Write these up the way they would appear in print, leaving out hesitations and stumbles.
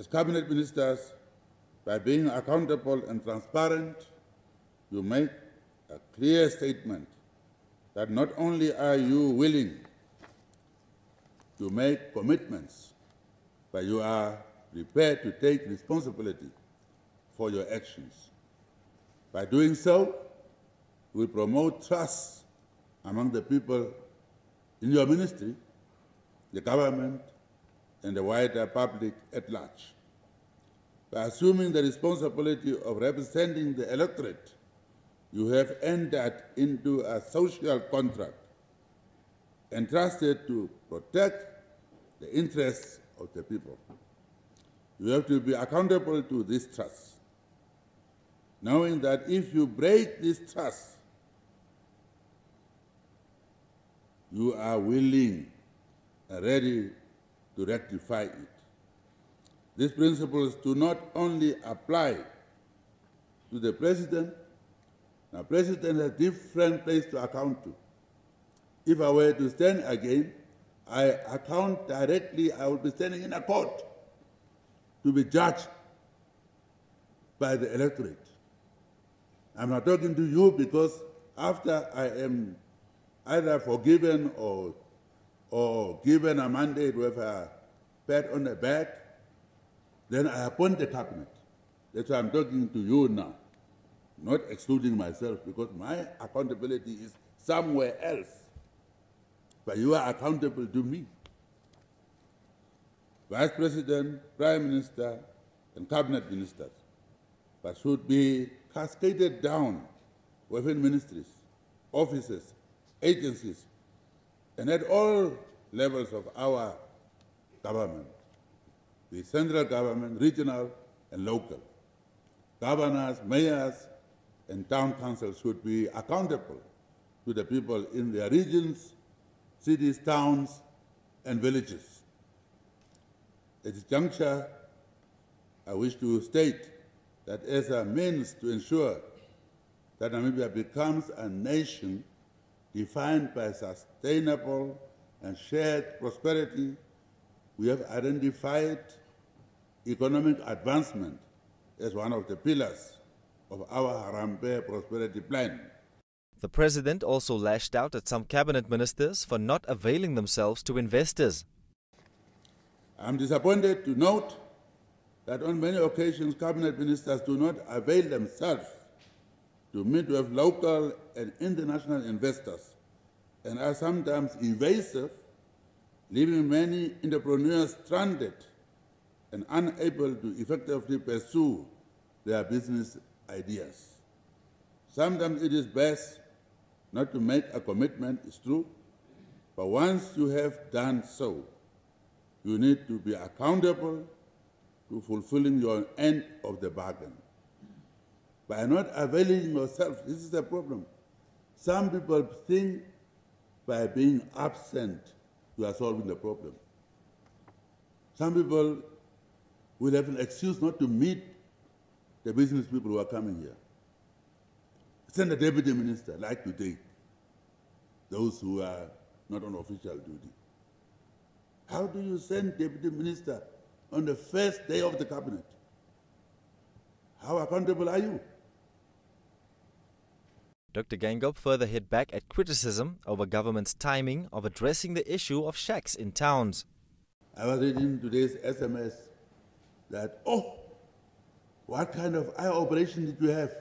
As cabinet ministers, by being accountable and transparent, you make a clear statement that not only are you willing to make commitments, but you are prepared to take responsibility for your actions. By doing so, you will promote trust among the people in your ministry, the government, and the wider public at large. By assuming the responsibility of representing the electorate, you have entered into a social contract entrusted to protect the interests of the people. You have to be accountable to this trust, knowing that if you break this trust, you are willing and ready to rectify it. These principles do not only apply to the president. Now, the president has different places to account to. If I were to stand again, I account directly, I will be standing in a court to be judged by the electorate. I'm not talking to you because after I am either forgiven or given a mandate with a pat on the back, then I appoint the cabinet. That's why I'm talking to you now, not excluding myself, because my accountability is somewhere else. But you are accountable to me. Vice President, Prime Minister, and cabinet ministers, but should be cascaded down within ministries, offices, agencies, and at all levels of our government, the central government, regional and local. Governors, mayors, and town councils should be accountable to the people in their regions, cities, towns, and villages. At this juncture, I wish to state that as a means to ensure that Namibia becomes a nation defined by sustainable and shared prosperity, we have identified economic advancement as one of the pillars of our Harambee Prosperity Plan. The president also lashed out at some cabinet ministers for not availing themselves to investors. I'm disappointed to note that on many occasions cabinet ministers do not avail themselves to meet with local and international investors and are sometimes evasive, leaving many entrepreneurs stranded and unable to effectively pursue their business ideas. Sometimes it is best not to make a commitment, it's true, but once you have done so, you need to be accountable to fulfilling your end of the bargain. By not availing yourself, this is the problem. Some people think by being absent, you are solving the problem. Some people will have an excuse not to meet the business people who are coming here. Send a deputy minister, like today, those who are not on official duty. How do you send deputy minister on the first day of the cabinet? How accountable are you? Dr. Geingob further hit back at criticism over government's timing of addressing the issue of shacks in towns. I was reading today's SMS that, oh, what kind of eye operation did you have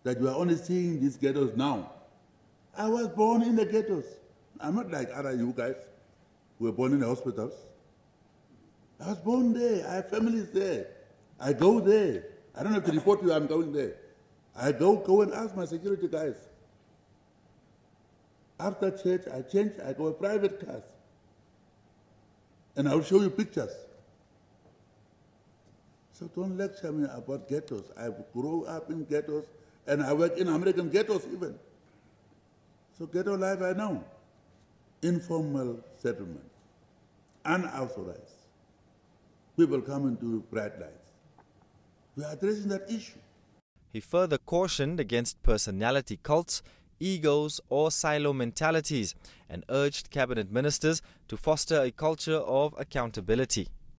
that you are only seeing these ghettos now? I was born in the ghettos. I'm not like other you guys who were born in the hospitals. I was born there. I have families there. I go there. I don't have to report to you I'm going there. I go and ask my security guys. After church, I change, I go with private cars. And I'll show you pictures. So don't lecture me about ghettos. I grew up in ghettos, and I work in American ghettos even. So ghetto life I know. Informal settlement, unauthorized. People come into bright lights. We are addressing that issue. He further cautioned against personality cults, egos or silo mentalities and urged cabinet ministers to foster a culture of accountability.